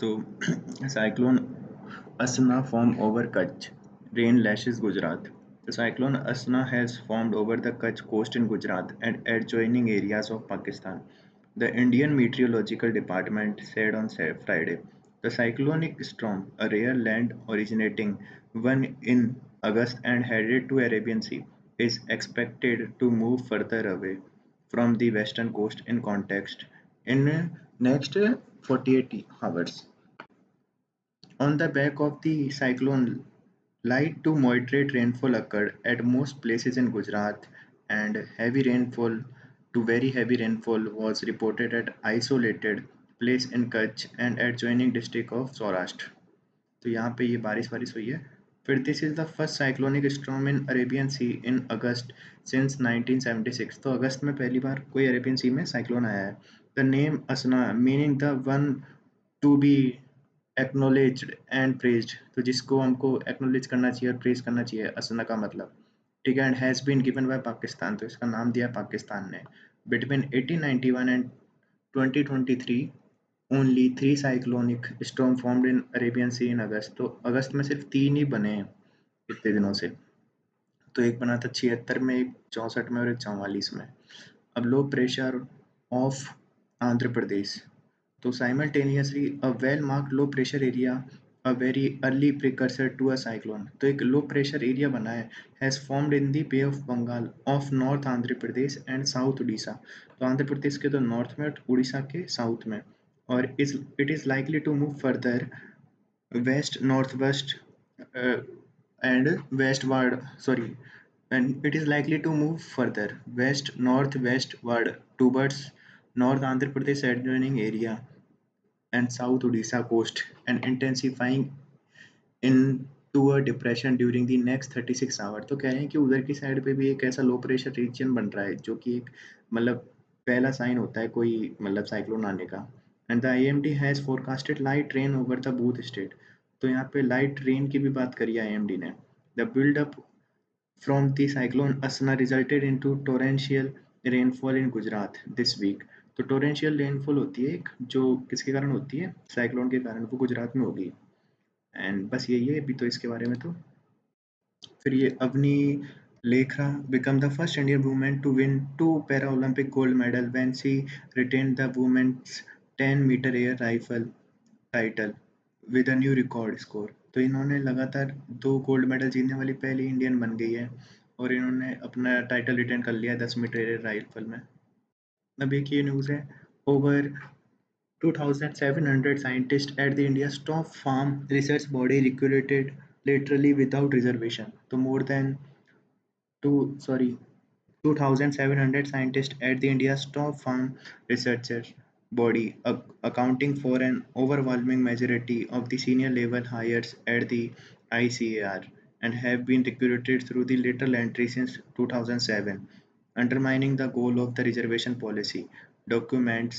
तो cyclone Asna formed over Kutch, rain lashes Gujarat. The cyclone Asna has formed over the Kutch coast in Gujarat and adjoining areas of Pakistan. The Indian Meteorological Department said on Friday the cyclonic storm, a rare land originating one in August and headed to Arabian Sea, is expected to move further away from the western coast in context in next 48 hours. On the back of the cyclone, light to moderate rainfall occurred at most places in Gujarat, and heavy rainfall to very heavy rainfall was reported at isolated place in Kutch and adjoining district of Saurashtra. तो यहाँ पे ये बारिश वारिश हुई है. फिर this is the first cyclonic storm in Arabian sea in August since 1976. तो अगस्त में पहली बार कोई अरेबियन सी में साइक्लोन आया है. The name Asna meaning the one to be acknowledged and praised, तो जिसको हमको एक्नोलेज करना चाहिए और प्रेज करना चाहिए, असना का मतलब. ठीक है. And has been given by Pakistan, तो इसका नाम दिया पाकिस्तान ने. Between 1891 and 2023 only 3 cyclonic storm formed in Arabian sea in August. तो अगस्त में सिर्फ 3 ही बने हैं इतने दिनों से. तो एक बना था 76 में, एक 64 में और एक 44 में. अब low pressure off Andhra Pradesh. तो simultaneously a well marked low pressure area, a very early precursor to a cyclone. तो एक लो प्रेशर एरिया बना है, has formed in the bay of Bengal off north Andhra Pradesh and south Orissa. तो आंध्र प्रदेश के तो नॉर्थ में और उड़ीसा के साउथ में. और it is likely to move further west northwest and westward, sorry, and it is likely to move further west northwestward towards north Andhra Pradesh adjoining area and south Odisha coast and intensifying into a depression during the next 36 hour. तो कह रहे हैं कि उधर की side पे भी एक ऐसा लो प्रेशर रीजन बन रहा है जो कि एक मतलब पहला साइन होता है कोई मतलब साइक्लोन आने का. And the IMD has forecasted light rain over the both state. तो यहाँ पे लाइट रेन की भी बात करी है आईएमडी ने. The build up from the cyclone Asna resulted into torrential rainfall in Gujarat this week. तो टोरेंशियल रेनफॉल होती है एक जो किसके कारण होती है, साइक्लोन के कारण, वो गुजरात में होगी. एंड बस यही है अभी तो इसके बारे में. तो फिर ये Avani Lekhara become the first Indian women to win 2 para Olympic gold medal when she retained the women's 10 metre air rifle title with a new record score. तो इन्होंने लगातार 2 गोल्ड मेडल जीतने वाली पहली इंडियन बन गई है और इन्होंने अपना टाइटल रिटेन कर लिया 10 मीटर एयर राइफल में. अब एक ये न्यूज़ है, over 2,700 scientists at the India's top farm research body recruited literally without reservation. So more than 2,700 scientists at the India's top farm research body, accounting for an overwhelming majority of the senior level hires at the ICAR, and have been recruited through the lateral entry since 2007, undermining the goal of the reservation policy. Documents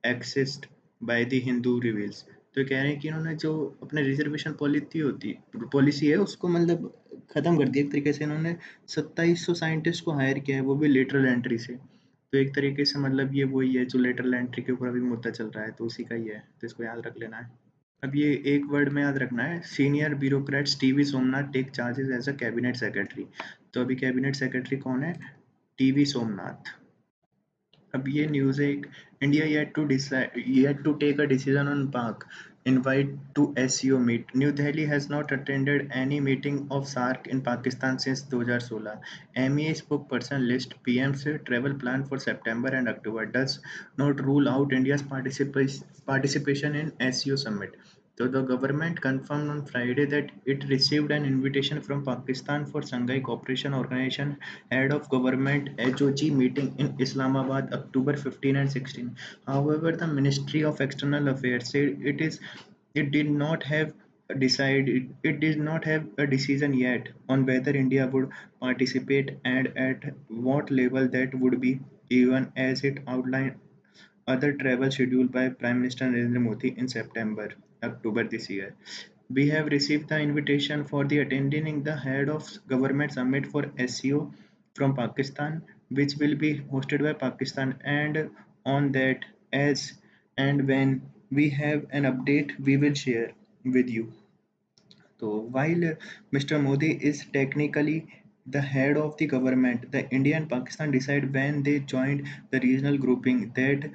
accessed by the Hindu reveals. तो कह रहे हैं कि इन्होंने जो अपने reservation policy है उसको मतलब ख़त्म कर दिया एक तरीके से. इन्होंने 2700 साइंटिस्ट को हायर किया है, वो भी लेटरल एंट्री से. तो एक तरीके से मतलब ये वही है जो लेटरल एंट्री के ऊपर अभी मुद्दा चल रहा है, तो उसी का ही है, तो इसको याद रख लेना है. अब ये एक वर्ड में याद रखना है, senior bureaucrat TV Somnath take charges as a cabinet secretary. तो अभी कैबिनेट सेक्रेटरी कौन है, टीवी सोमनाथ. अब ये न्यूज़ है एक, India yet to take a decision on Pak invite to SCO meet. New Delhi has not attended any meeting of SAARC in Pakistan since 2016. MEA spokesperson list PM's travel plan for September and October does not rule out India's participation in SCO summit. So the government confirmed on Friday that it received an invitation from Pakistan for Shanghai Cooperation Organization head of government HOG meeting in Islamabad October 15 and 16. However, the Ministry of External Affairs said it did not have did not have a decision yet on whether India would participate and at what level that would be, even as it outlined other travel scheduled by Prime Minister Narendra Modi in September, October this year. We have received the invitation for the attending the head of government summit for SCO from Pakistan, which will be hosted by Pakistan, and on that, as and when we have an update we will share with you. So while Mr. Modi is technically the head of the government, the India and Pakistan decided when they joined the regional grouping that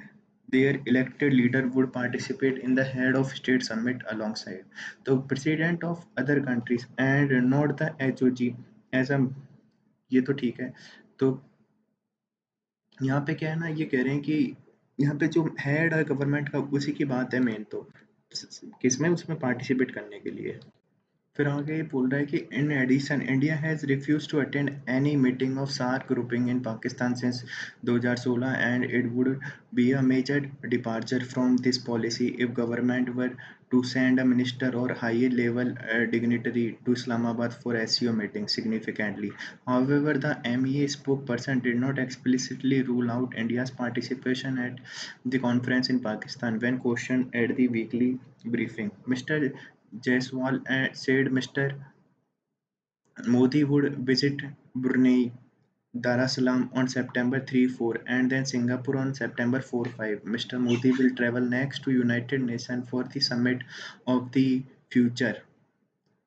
their elected leader would participate in the head of state summit alongside the president of other countries and not the HOG as a ये तो ठीक है तो यहाँ पे क्या है ना ये कह रहे हैं कि यहाँ पे जो हेड है गवर्नमेंट का उसी की बात है मेन तो किसमें उसमें पार्टिसिपेट करने के लिए फिर आगे ये बोल रहा है कि in addition India has refuse to attend any meeting of SAARC grouping in Pakistan since 2016 and it would be a major departure from this policy if government were to send a minister or higher level dignitary to Islamabad for SCO meeting significantly. However, the MEA spokesperson did not explicitly rule out India's participation at the conference in Pakistan when questioned at the weekly briefing. Mr. Jaiswal said Mr. Modi would visit Brunei Darussalam on September 3-4 and then Singapore on September 4-5. Mr. Modi will travel next to United Nations for the Summit of the Future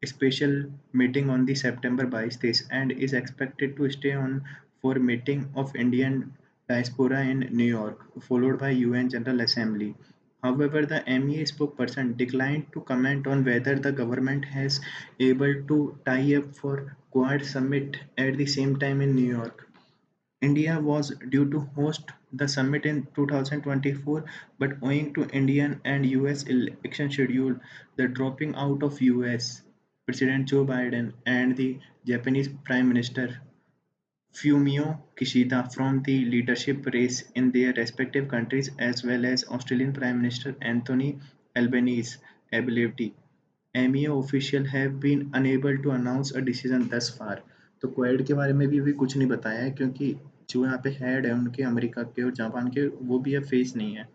special meeting on the September 22 and is expected to stay on for meeting of Indian diaspora in New York, followed by UN General Assembly. However, the MEA spokesperson declined to comment on whether the government has able to tie up for Quad summit at the same time in New York. India was due to host the summit in 2024, but owing to Indian and US election schedule, the dropping out of US President Joe Biden and the Japanese Prime Minister Fumio Kishida from the leadership race in their respective countries as well as Australian Prime Minister Anthony Albanese ability. MEO officials have been unable to announce a decision thus far. तो Quad के बारे में भी अभी कुछ नहीं बताया है क्योंकि जो यहाँ पे हेड है उनके अमेरिका के और जापान के वो भी अब फेस नहीं है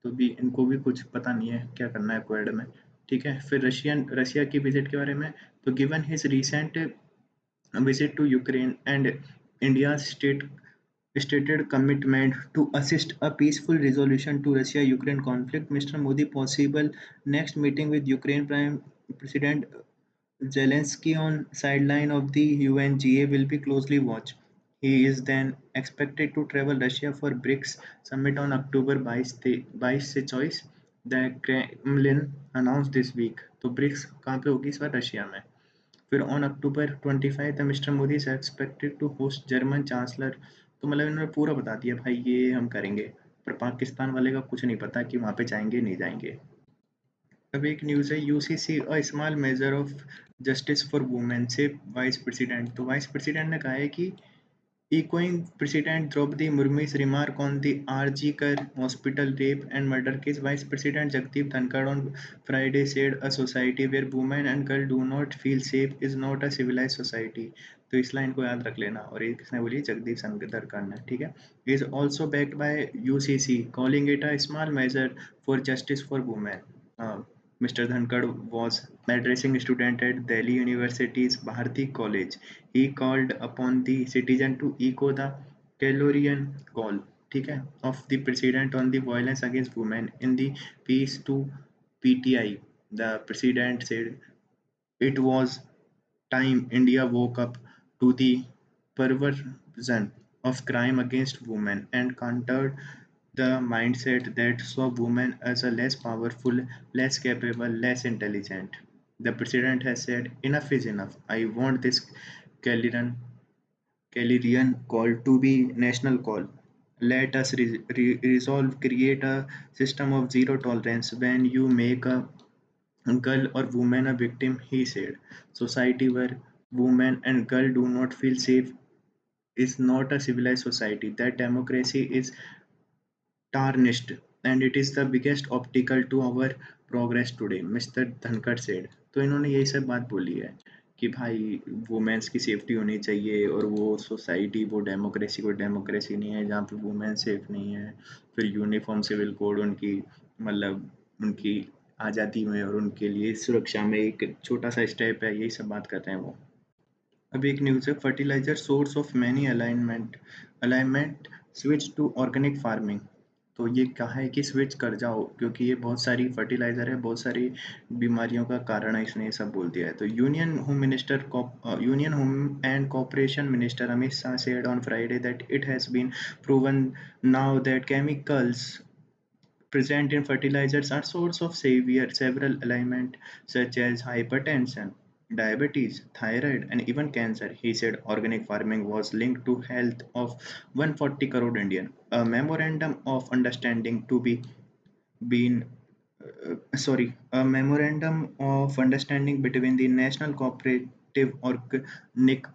तो भी इनको भी कुछ पता नहीं है क्या करना है क्वेड में ठीक है फिर रशिया की विजिट के बारे में तो given his recent visit to Ukraine and India's stated commitment to assist a peaceful resolution to Russia-Ukraine conflict, Mr. Modi possible next meeting with Ukraine Prime President Zelensky on sideline of the UNGA will be closely watched. He is then expected to travel Russia for BRICS summit on October 22 से 24 the Kremlin announced this week. तो BRICS कहाँ पे होगी इस बार Russia में फिर on October 25 the Mr Modi is expected to host German chancellor तो मतलब इन्होंने पूरा बता दिया भाई ये हम करेंगे पर पाकिस्तान वाले का कुछ नहीं पता कि वहाँ पे जाएंगे नहीं जाएंगे अब एक न्यूज़ है UCC a small measure of justice for women से वाइस प्रेसिडेंट तो वाइस प्रेसिडेंट ने कहा है कि echoing President Draupadi Murmu's remark on the RG Kar hospital rape and murder case, Vice President Jagdeep Dhankar on Friday said a society where women and girls do not feel safe is not a civilized society. तो इस line को याद रख लेना और ये किसने बोली जगदीप धनखड़ ने ठीक है is also backed by UCC calling it a small measure for justice for women. Mr. Dhankar was addressing students at Delhi University's Bharati College. He called upon the citizen to echo the Taylorian call ठीक है, of the President on the violence against women in the piece to PTI. The President said it was time India woke up to the perversion of crime against women and countered the mindset that saw women as a less powerful, less capable, less intelligent. The president has said, enough is enough. I want this Calirian, Calirian call to be national call. Let us resolve, create a system of zero tolerance when you make a girl or woman a victim, he said. Society where women and girls do not feel safe is not a civilized society. That democracy is tarnished and it is the biggest obstacle to our progress today, mister Dhankhar said. तो इन्होंने यही सब बात बोली है कि भाई women's की सेफ्टी होनी चाहिए और वो सोसाइटी वो डेमोक्रेसी नहीं है जहाँ पे वुमेन सेफ नहीं है फिर यूनिफॉर्म सिविल कोड उनकी मतलब उनकी आज़ादी में और उनके लिए सुरक्षा में एक छोटा सा स्टेप है यही सब बात कर रहे हैं वो अब एक न्यूज़ है fertiliser source of many alignment alignment switch to organic farming तो ये कहा है कि स्विच कर जाओ क्योंकि ये बहुत सारी फर्टिलाइज़र है, बहुत सारी बीमारियों का कारण है, इसने ये सब बोल दिया है। तो union home and corporation minister Amit Shah said on Friday that it has been proven now that chemicals present in fertilizers are source of several ailments such as hypertension, diabetes, thyroid, and even cancer. He said organic farming was linked to health of 140 crore Indian. A memorandum of understanding to be been a memorandum of understanding between the National Cooperative Organic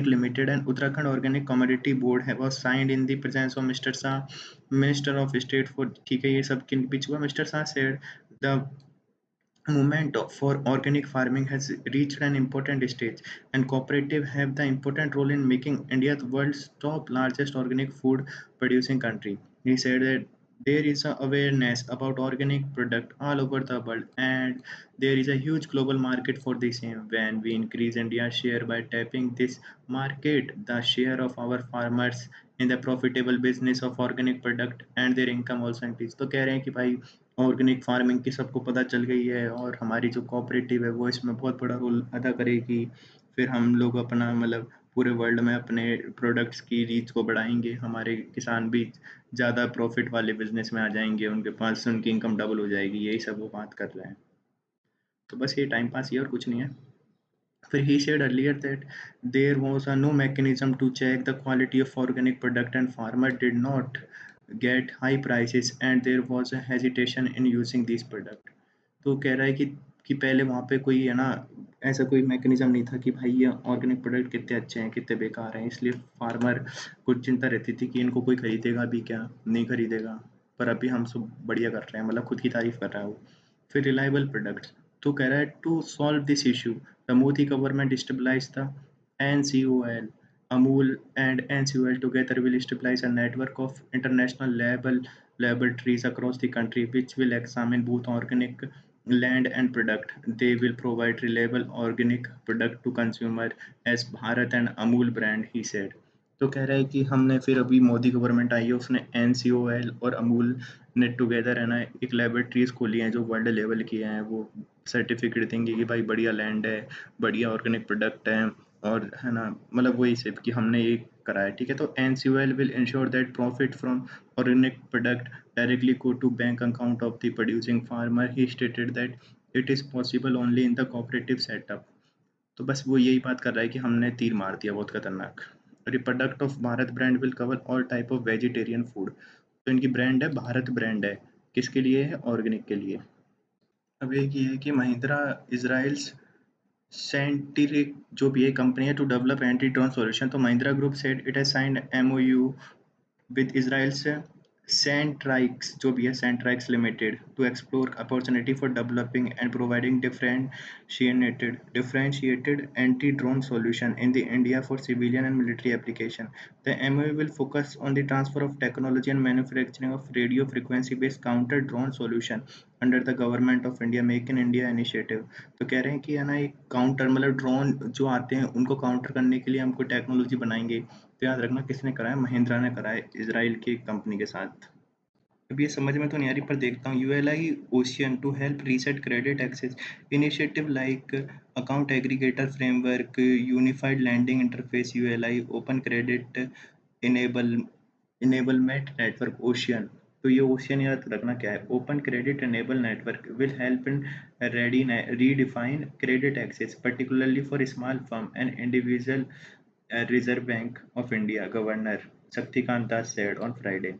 Limited and Uttarakhand Organic Commodity Board was signed in the presence of Mr. Shah, Minister of State for ठीक है ये सब किन बीच हुआ Mr. Shah said the movement for organic farming has reached an important stage, and cooperatives have the important role in making India the world's top largest organic food producing country. He said that there is a awareness about organic product all over the world, and there is a huge global market for the same. When we increase India's share by tapping this market, the share of our farmers in the profitable business of organic product and their income also increase. तो कह रहे हैं कि भाई organic farming की सबको पता चल गई है और हमारी जो कोऑपरेटिव है वो इसमें बहुत बड़ा रोल अदा करेगी। फिर हम लोग अपना मतलब पूरे वर्ल्ड में अपने प्रोडक्ट्स की रीच को बढ़ाएंगे, हमारे किसान भी ज़्यादा प्रॉफिट वाले बिजनेस में आ जाएंगे, उनके पास उनकी इनकम डबल हो जाएगी, यही सब वो बात कर रहे हैं। तो बस ये टाइम पास ही है और कुछ नहीं है। फिर he said earlier that there was no mechanism to check the quality of organic product and farmer did not get high prices and there was a hesitation in using these product. तो कह रहा है कि पहले वहाँ पे कोई है ना ऐसा कोई मैकेनिज्म नहीं था कि भाई ये ऑर्गेनिक प्रोडक्ट कितने अच्छे हैं कितने बेकार हैं, इसलिए फार्मर को चिंता रहती थी कि इनको कोई खरीदेगा भी क्या नहीं खरीदेगा। पर अभी हम सब बढ़िया कर रहे हैं, मतलब खुद की तारीफ कर रहा है वो। फिर रिलायबल प्रोडक्ट्स तो कह रहा है to solve this issue the Modi government stabilise the NCOL. Amul and NCOL together will stabilize a network of international laboratories across the country which will examine both organic land and product. They will provide reliable organic product to consumer as Bharat and Amul brand, he said. तो कह रहा है कि हमने फिर अभी Modi government आई है उसने NCOL और अमूल ने टुगेदर है ना एक लेबोरेटरीज खोली हैं जो वर्ल्ड लेवल की हैं, वो सर्टिफिकेट देंगे कि भाई बढ़िया लैंड है, बढ़िया ऑर्गेनिक प्रोडक्ट है और है ना मतलब वही सिर्फ कि हमने ये करा है, ठीक है। तो NCOL will ensure that profit from organic product directly go to bank account of the producing farmer. He stated that it is possible only in the cooperative setup. तो बस वो यही बात कर रहा है कि हमने तीर मार दिया बहुत खतरनाक। और ये product of Bharat brand will cover all type of vegetarian food. तो इनकी ब्रांड है भारत ब्रांड है, किसके लिए है? ऑर्गेनिक के लिए। अब एक ये है कि महिंद्रा इजराइल्स सेंटिरिक जो भी ये कंपनी है to develop anti drone solution, तो Mahindra group said it has signed MOU with Israel's Centrix जो भी है Centrix Limited to explore opportunity for developing and providing differentiated anti-drone solution in the India for civilian and military application. The MOU will focus on the transfer of technology and manufacturing of radio frequency based counter drone solution under the government of India Make in India initiative. तो कह रहे हैं कि है ना एक counter मतलब drone जो आते हैं उनको काउंटर करने के लिए हमको टेक्नोलॉजी बनाएंगे। तो याद रखना किसने करा है? महिंद्रा ने करा है इजराइल की कंपनी के साथ। अब ये समझ में तो नहीं आ रही पर देखता हूँ। ULI ocean to help reset credit access initiative like account aggregator framework unified lending interface ULI open credit enable enablement network ocean. तो ये ओशियन याद रखना क्या है? Open credit enable network will help in redefine credit access particularly for small firm and individual. Reserve Bank of India Governor Shaktikant Das said on Friday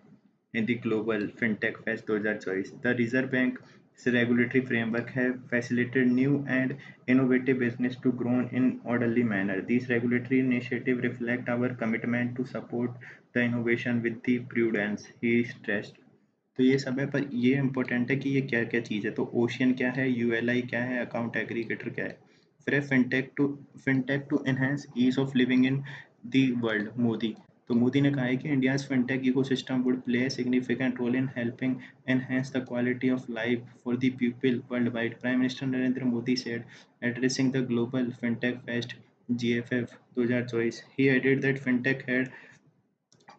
in the Global FinTech Fest 2024, the Reserve Bank's regulatory framework has facilitated new and innovative business to grow in orderly manner. These regulatory initiatives reflect our commitment to support the innovation with the prudence, he stressed. तो ये सब है पर ये important है कि ये क्या क्या चीज़ है। तो ओशियन क्या है, ULI क्या है, अकाउंट एग्रीगेटर क्या है। फिर है fintech to enhance ease of living in the world Modi. तो मोदी ने कहा है कि India's fintech ecosystem would play significant role in helping enhance the quality of life for the people world wide, prime minister Narendra Modi said addressing the global fintech fest GFF 2024। He added that fintech had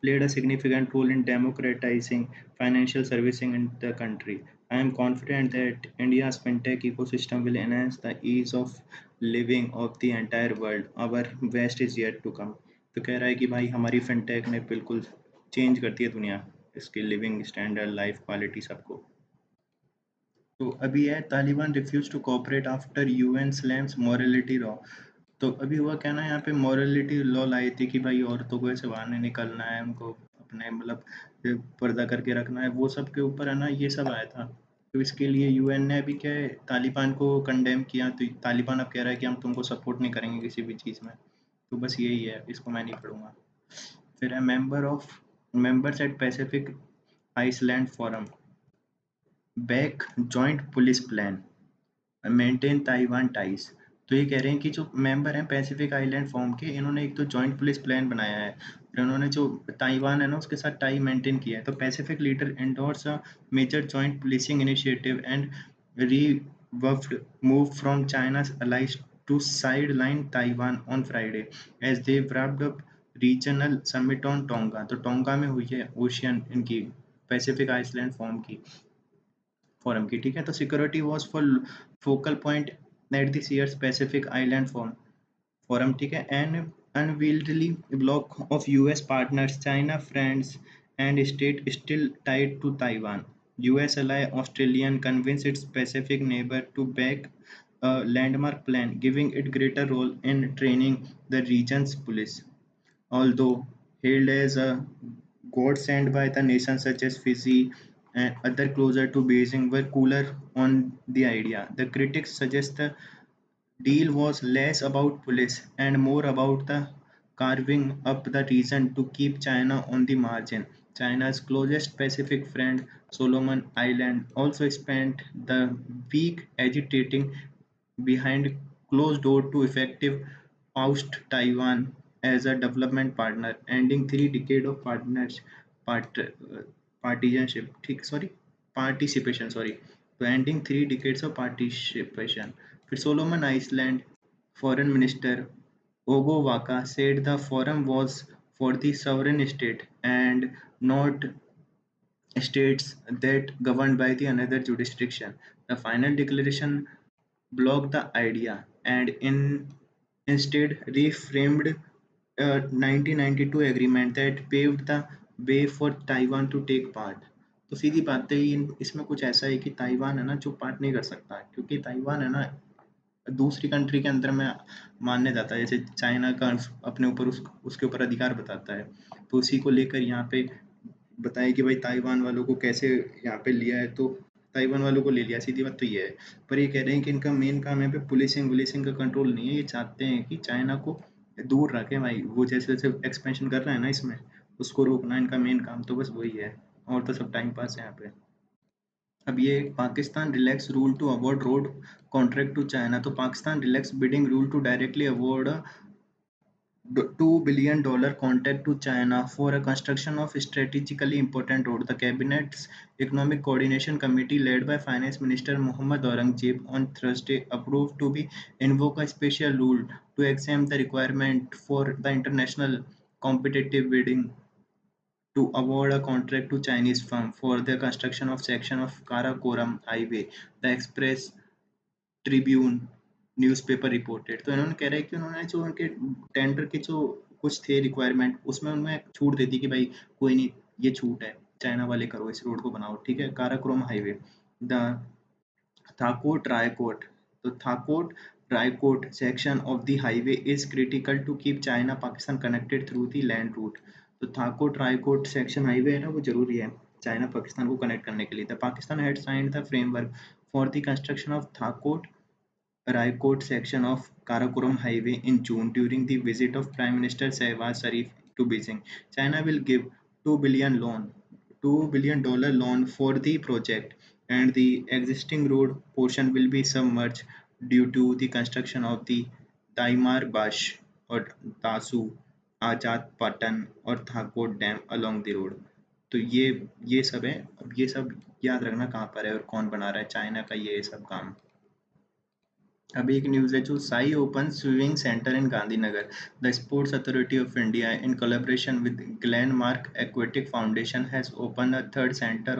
played a significant role in democratizing financial servicing in the country. I am confident that India's fintech ecosystem will enhance the ease of living of the entire world. Our best is yet to come. तो कह रहा है कि भाई हमारी fintech ने बिल्कुल change कर दी है दुनिया, इसकी लिविंग स्टैंडर्ड, लाइफ क्वालिटी सबको। तो अभी है Taliban refuse to cooperate after UN slams morality law. तो अभी हुआ क्या ना, यहाँ पे मॉरलिटी लॉ लाई थी कि भाई औरतों को ऐसे बाहर नहीं निकलना है, उनको अपने मतलब पर्दा करके रखना है, वो सब के ऊपर है ना ये सब आया था। तो इसके लिए यूएन ने अभी क्या है तालिबान को कंडेम किया, तो तालिबान अब कह रहा है कि हम तुमको सपोर्ट नहीं करेंगे किसी भी चीज़ में। तो बस यही है, इसको मैं नहीं पढ़ूंगा। फिर है members at Pacific island forum back joint police plan maintain Taiwan ties. तो ये कह रहे हैं कि जो मेंबर हैं पैसिफिक आइलैंड फॉर्म के, इन्होंने एक तो जॉइंट पुलिस प्लान बनाया है, फिर उन्होंने जो ताइवान है ना उसके साथ टाई मेंटेन किया है। तो Pacific leader endorse a major joint policing initiative and reworked move from China's allies to sideline Taiwan on Friday as they wrapped up regional summit on Tonga। तो टोंगा में हुई है ओशियन इनकी पैसिफिक आइसलैंड फॉर्म की forum की, ठीक है। तो security was for focal point at this year's Pacific island forum, ठीक है। An unwieldy block of US partners, China friends and state still tied to Taiwan. US ally Australian convinced its Pacific neighbor to back a landmark plan, giving it greater role in training the region's police. Although hailed as a godsend by the nations such as Fiji and other closer to Beijing were cooler on the idea. The critics suggest the deal was less about police and more about the carving up the region to keep China on the margin. China's closest Pacific friend, Solomon Island, also spent the week agitating behind closed doors to effective oust Taiwan as a development partner, ending 3 decades of part, partisanship. Sorry, participation. Sorry, तो ending 3 decades of participation. फिर Solomon island foreign minister Ogo Waka said the forum was for the sovereign state and not states that governed by the another jurisdiction. The final declaration blocked the idea and instead reframed a 1992 agreement that paved the way for Taiwan to take part। तो सीधी बात है, इसमें कुछ ऐसा है कि Taiwan है ना जो पार्ट नहीं कर सकता, क्योंकि ताइवान है ना दूसरी कंट्री के अंदर में मानने जाता है, जैसे चाइना का अपने ऊपर उसके ऊपर अधिकार बताता है। तो उसी को लेकर यहाँ पे बताया कि भाई ताइवान वालों को कैसे यहाँ पे लिया है, तो ताइवान वालों को ले लिया, सीधी बात तो ये है। पर ये कह रहे हैं कि इनका मेन काम है पे पुलिसिंग वुलिसिंग का कंट्रोल नहीं है, ये चाहते हैं कि चाइना को दूर रखें भाई, वो जैसे जैसे एक्सपेंशन कर रहा है ना इसमें, उसको रोकना इनका मेन काम, तो बस वही है। और तो सब टाइम पास है यहाँ पे। अब ये Pakistan relax rule to award road contract to China. तो Pakistan relax bidding rule to directly award $2 billion contract to China for a construction of strategically important road. The cabinet's Economic Coordination Committee, led by Finance Minister Mohammad Aurangzeb, on Thursday approved to be invoke a special rule to exempt the requirement for the international competitive bidding to award a contract to Chinese firm for the construction of section of Karakoram Highway. The Express Tribune newspaper reported. तो इन्होंने कह रहा है कि उन्होंने जो उनके tender के जो कुछ थे रिक्वायरमेंट, उसमें उनमें छूट दे दी कि भाई कोई नहीं, ये छूट है, चाइना वाले करो, इस रोड को बनाओ, ठीक है। काराकोरम हाईवे, द थाकोट रायकोट, तो Thakot Raikot section of the highway is critical to keep China Pakistan connected through the land route. तो थाकोट रायकोट सेक्शन हाईवे है ना, वो जरूरी है चाइना पाकिस्तान को कनेक्ट करने के लिए। The Pakistan had signed the framework for the construction of Thakot Raipur section of Karakoram Highway in June during the visit of Prime Minister Shehbaz Sharif to Beijing. China will give $2 billion loan for the project, and the existing road portion will be submerged due to the construction of the Daimar Bash or Tasu, Ajat Patan और Thakot dam along the road। तो ये सब है। अब ये सब याद रखना कहाँ पर है और कौन बना रहा है, चाइना का ये सब काम। अभी एक न्यूज़ है जो Sai open swimming centre in Gandhinagar the sports authority of India in collaboration with Glenmark Aquatic Foundation has opened a third center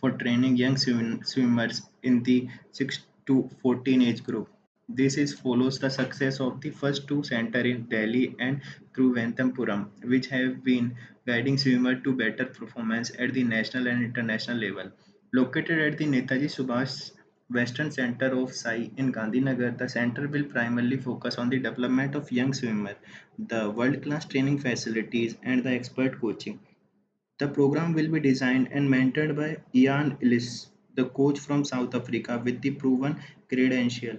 for training young swimmers in the 6 to 14 age group. This is follows the success of the first two centers in Delhi and Thiruvananthapuram, which have been guiding swimmers to better performance at the national and international level. Located at the Netaji Subhash Western Center of Sai in Gandhinagar, the center will primarily focus on the development of young swimmers, the world-class training facilities, and the expert coaching. The program will be designed and mentored by Ian Ellis, the coach from South Africa with the proven credential.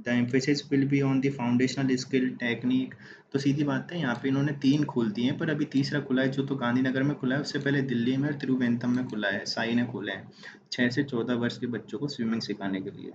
The emphasis will be on the foundational skill technique. तो सीधी बात है, यहाँ पे इन्होंने 3 खोल दिए हैं, पर अभी तीसरा खुला है जो तो गांधीनगर में खुला है, उससे पहले दिल्ली में और तिरुवनंतपुरम में खुला है, साई ने खोला है 6 से 14 वर्ष के बच्चों को स्विमिंग सिखाने के लिए।